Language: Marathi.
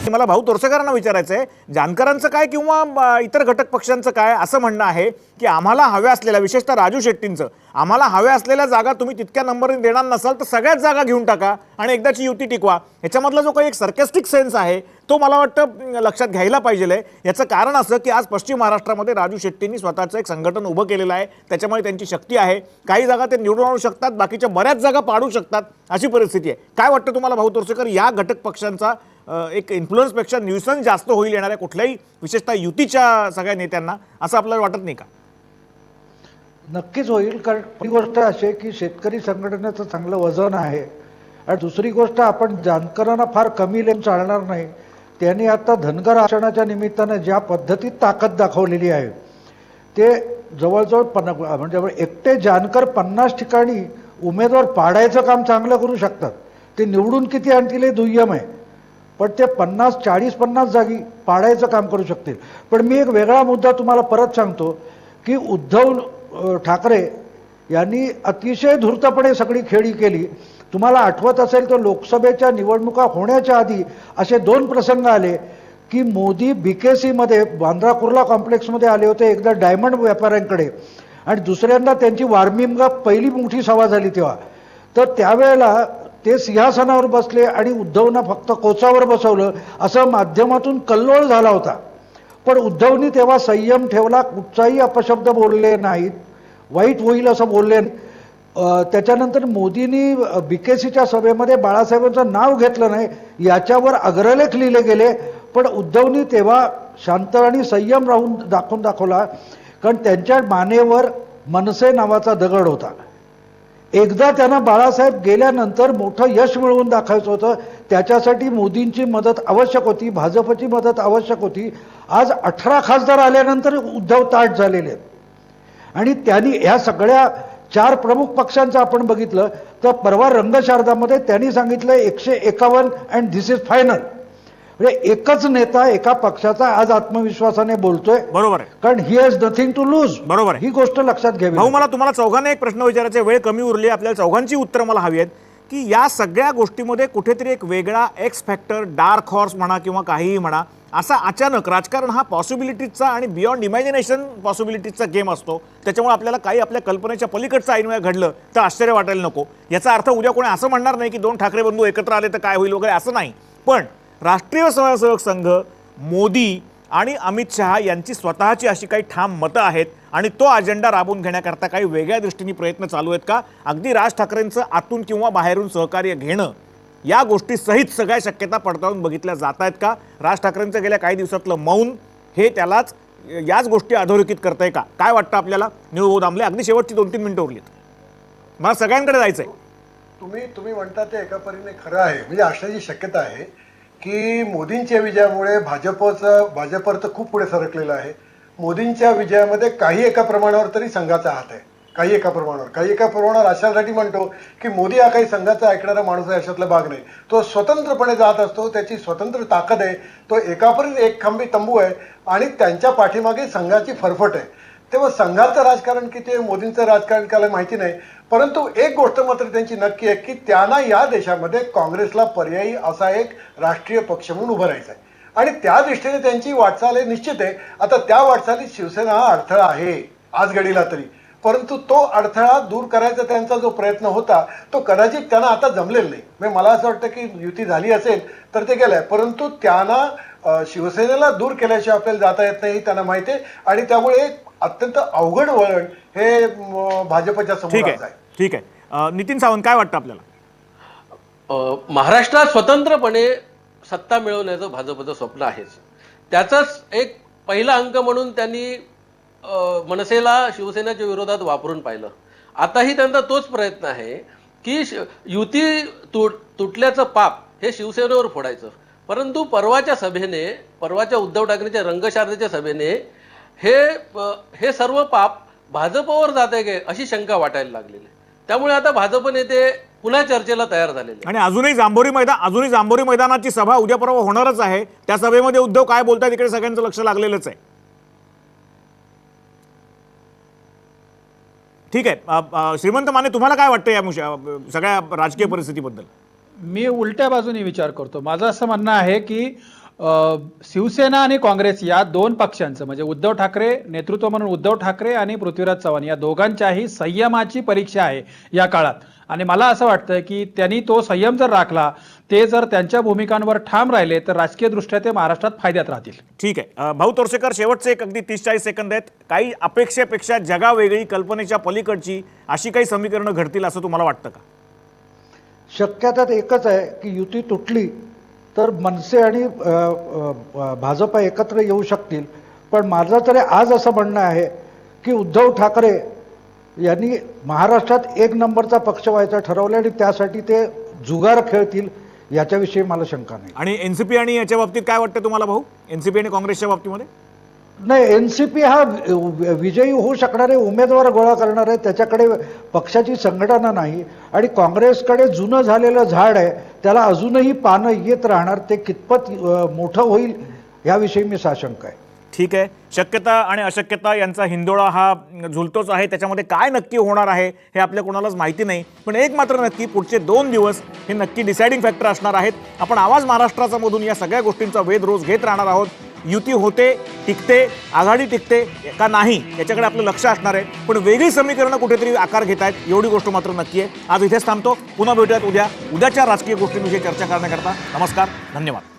मला भाऊ तोरसेकरांना विचारायचं आहे, जानकरांचं काय किंवा इतर घटक पक्षांचं काय असं म्हणणं आहे की आम्हाला हव्या असलेल्या, विशेषतः राजू शेट्टींचं, आम्हाला हव्या असलेल्या जागा तुम्ही तितक्या नंबरने देणार नसाल तर सगळ्याच जागा घेऊन टाका आणि एकदाची युती टिकवा. ह्याच्यामधला जो काही एक सर्कॅस्टिक सेन्स आहे तो मला वाटतं लक्षात घ्यायला पाहिजे. याचं कारण असं की आज पश्चिम महाराष्ट्रामध्ये राजू शेट्टींनी स्वतःचं एक संघटन उभं केलेलं आहे, त्याच्यामुळे त्यांची शक्ती आहे. काही जागा ते निवडून आणू शकतात, बाकीच्या बऱ्याच जागा पाडू शकतात, अशी परिस्थिती आहे. काय वाटतं तुम्हाला भाऊ तोरसेकर, या घटक पक्षांचा एक इन्फ्लुअन्सपेक्षा न्यूसन्स जास्त होईल येणाऱ्या कुठल्याही विशेषतः युतीच्या सगळ्या नेत्यांना, असं आपल्याला वाटत नाही का? नक्कीच होईल, कारण ही गोष्ट अशी आहे की शेतकरी संघटनेचं चांगलं वजन आहे. आणि दुसरी गोष्ट, आपण जानकरांना फार कमी लेम चालणार नाही. त्यांनी आता धनगर आरक्षणाच्या निमित्तानं ज्या पद्धतीत ताकद दाखवलेली आहे ते जवळजवळ म्हणजे एकटे जानकर 50 ठिकाणी उमेदवार पाडायचं काम चांगलं करू शकतात. ते निवडून किती आणतील हे दुय्यम आहे, पण ते 40-50 जागी पाडायचं काम करू शकतील. पण मी एक वेगळा मुद्दा तुम्हाला परत सांगतो की उद्धव ठाकरे यांनी अतिशय धूर्तपणे सगळी खेळी केली. तुम्हाला आठवत असेल तर लोकसभेच्या निवडणुका होण्याच्या आधी असे 2 प्रसंग आले की मोदी BKC मध्ये बांद्रा कुर्ला कॉम्प्लेक्समध्ये आले होते, एकदा डायमंड व्यापाऱ्यांकडे आणि दुसऱ्यांदा त्यांची वार्मिंग पहिली मोठी सभा झाली तेव्हा. तर त्यावेळेला ते सिंहासनावर बसले आणि उद्धवना फक्त कोचावर बसवलं असं माध्यमातून कल्लोळ झाला होता. पण उद्धवनी तेव्हा संयम ठेवला, कुठचाही अपशब्द बोलले नाहीत, वाईट होईल असं बोलले. त्याच्यानंतर मोदींनी BKCच्या सभेमध्ये बाळासाहेबांचं नाव घेतलं नाही याच्यावर अग्रलेख लिहिले गेले. पण उद्धवनी तेव्हा शांत आणि संयम राहून दाखवला, कारण त्यांच्या मानेवर मनसे नावाचा दगड होता. एकदा त्यांना बाळासाहेब गेल्यानंतर मोठं यश मिळवून दाखवायचं होतं, त्याच्यासाठी मोदींची मदत आवश्यक होती, भाजपची मदत आवश्यक होती. आज 18 खासदार आल्यानंतर उद्धव ताठ झालेले आहेत. आणि त्यांनी ह्या सगळ्या 4 प्रमुख पक्षांचं आपण बघितलं तर परवा रंगशारदामध्ये त्यांनी सांगितलं 151 अँड धिस इज फायनल. म्हणजे एकच नेता एका पक्षाचा आज आत्मविश्वासाने बोलतोय. बरोबर आहे, कारण he has nothing to lose. बरोबर आहे, ही गोष्ट लक्षात घ्यावी. भाऊ मला तुम्हाला चौघांना एक प्रश्न विचारायचा, वेळ कमी उरली, आपल्याला चौघांची उत्तरं मला हवी आहेत की या सगळ्या गोष्टीमध्ये कुठेतरी एक वेगळा एक्स फॅक्टर, डार्क हॉर्स म्हणा किंवा काहीही म्हणा, असा अचानक राजकारण हा पॉसिबिलिटीजचा आणि बियॉन्ड इमॅजिनेशन पॉसिबिलिटीजचा गेम असतो. त्याच्यामुळे आपल्याला काही आपल्या कल्पनेच्या पलीकडचं ऐनवेळा घडलं तर आश्चर्य वाटायला नको. याचा अर्थ उद्या कोणी असं म्हणणार नाही की 2 ठाकरे बंधू एकत्र आले तर काय होईल वगैरे, असं नाही. पण राष्ट्रीय स्वयंसेवक संघ, मोदी आणि अमित शहा यांची स्वतःची अशी काही ठाम मतं आहेत आणि तो अजेंडा राबवून घेण्याकरता काही वेगळ्या दृष्टीने प्रयत्न चालू आहेत का? अगदी राज ठाकरेंचं आतून किंवा बाहेरून सहकार्य घेणं, या गोष्टी सहित सगळ्या शक्यता पडताळून बघितल्या जात आहेत का? राज ठाकरेंचं गेल्या काही दिवसातलं मौन हे त्यालाच याच गोष्टी अधोरेखित करतंय का? काय वाटतं आपल्याला? निळू दामले, अगदी शेवटची 2-3 मिनिटं उरलीत, मला सगळ्यांकडे जायचंय. तुम्ही म्हणता ते एका परीने खरं आहे. म्हणजे अशाची शक्यता आहे की मोदींच्या विजयामुळे भाजपवर तर खूप पुढे सरकलेलं आहे. मोदींच्या विजयामध्ये काही एका प्रमाणावर तरी संघाचा हात आहे, काही एका प्रमाणावर अशासाठी म्हणतो की मोदी हा काही संघाचा ऐकणारा माणूस आहे अशातला भाग नाही. तो स्वतंत्रपणे जात असतो, त्याची स्वतंत्र ताकद आहे, तो एकापर्यंत एक खंबी तंबू आहे आणि त्यांच्या पाठीमागे संघाची फरफट आहे. तेव्हा संघाचं राजकारण किती आहे, मोदींचं राजकारण त्याला माहिती नाही. परंतु एक गोष्ट मात्र त्यांची नक्की आहे की त्यांना या देशामध्ये काँग्रेसला पर्यायी असा एक राष्ट्रीय पक्ष म्हणून उभं राहायचं आहे आणि त्या दृष्टीने त्यांची वाटचाल आहे निश्चित आहे. आता त्या वाटचालीत शिवसेना हा अडथळा आहे आज घडीला तरी, परंतु तो अडथळा दूर करायचा त्यांचा जो प्रयत्न होता तो कदाचित त्यांना आता जमलेला नाही. म्हणजे मला असं वाटतं की युती झाली असेल तर ते गेलंय, परंतु त्यांना शिवसेनेला दूर केल्याशिवाय आपल्याला जाता येत नाही त्यांना माहिती आहे आणि त्यामुळे एक अत्यंत अवघड वळण हे भाजपच्या समोर आहे. ठीक आहे, नितीन सावंत काय वाटतं आपल्याला? महाराष्ट्रात स्वतंत्रपणे सत्ता मिळवण्याचं भाजपचं स्वप्न आहेच. त्याचाच एक पहिला अंक म्हणून त्यांनी मनसेला शिवसेनेच्या विरोधात वापरून पाहिलं. आताही त्यांचा तोच प्रयत्न आहे की युती तुटल्याचं पाप हे शिवसेनेवर फोडायचं. परंतु परवाच्या उद्धव ठाकरेंच्या रंगशारदेच्या सभेने हे सर्व पाप भाजपवर जाते गे अशी शंका वाटायला लागलेली. त्यामुळे आता भाजप नेते पुन्हा चर्चेला तयार झालेले आणि अजूनही जांभोरी मैदानाची सभा उद्या परवा होणारच आहे. त्या सभेमध्ये उद्धव काय बोलतात इकडे सगळ्यांचं लक्ष लागलेलंच आहे. ठीक आहे, श्रीमंत माने तुम्हाला काय वाटतं या सगळ्या राजकीय परिस्थितीबद्दल? मी उलट्या बाजूने विचार करतो. माझं असं म्हणणं आहे की शिवसेना आणि काँग्रेस या दोन पक्षांचं म्हणजे उद्धव ठाकरे नेतृत्व म्हणून उद्धव ठाकरे आणि पृथ्वीराज चव्हाण या दोघांच्याही संयमाची परीक्षा आहे या काळात. आणि मला असं वाटतं की त्यांनी तो संयम जर राखला, ते जर त्यांच्या भूमिकांवर ठाम राहिले तर राजकीय दृष्ट्या ते महाराष्ट्रात फायद्यात राहतील. ठीक आहे. भाऊ तोरसेकर, शेवटचे एक अगदी 30-40 सेकंद आहेत. काही अपेक्षेपेक्षा जगावेगळी, कल्पनेच्या पलीकडची अशी काही समीकरणं घडतील असं तुम्हाला वाटतं का? शक्यता एकच आहे की युती तुटली तर मनसे आणि भाजपा एकत्र येऊ शकतील. पण माझं तरी आज असं म्हणणं आहे की उद्धव ठाकरे यांनी महाराष्ट्रात एक नंबरचा पक्ष व्हायचा ठरवलं आणि त्यासाठी ते जुगार खेळतील याच्याविषयी मला शंका नाही. आणि एनसीपी आणि याच्या बाबतीत काय वाटतं तुम्हाला भाऊ? एनसीपी आणि काँग्रेसच्या बाबतीमध्ये नाही, एनसीपी हा विजयी होऊ शकणारे उमेदवार गोळा करणार आहे, त्याच्याकडे पक्षाची संघटना नाही. आणि काँग्रेसकडे जुनं झालेलं झाड आहे, त्याला अजूनही पानं येत राहणार. ते कितपत मोठं होईल याविषयी मी साशंक आहे. ठीक आहे. शक्यता आणि अशक्यता यांचा हिंदोळा हा झुलतोच आहे. त्याच्यामध्ये काय नक्की होणार आहे हे आपल्या कोणालाच माहिती नाही. पण एक मात्र नक्की, पुढचे 2 दिवस हे नक्की डिसाइडिंग फॅक्टर असणार आहेत. आपण आवाज महाराष्ट्राचा मधून या सगळ्या गोष्टींचा वेध रोज घेत राहणार आहोत. युती होते, टिकते, आघाडी टिकते का नाही याच्याकडे आपलं लक्ष असणार आहे. पण वेगळी समीकरणं कुठेतरी आकार घेत आहेत एवढी गोष्ट मात्र नक्की आहे. आज इथेच थांबतो. पुन्हा भेटूयात उद्याच्या राजकीय गोष्टींविषयी चर्चा करण्याकरता. नमस्कार, धन्यवाद.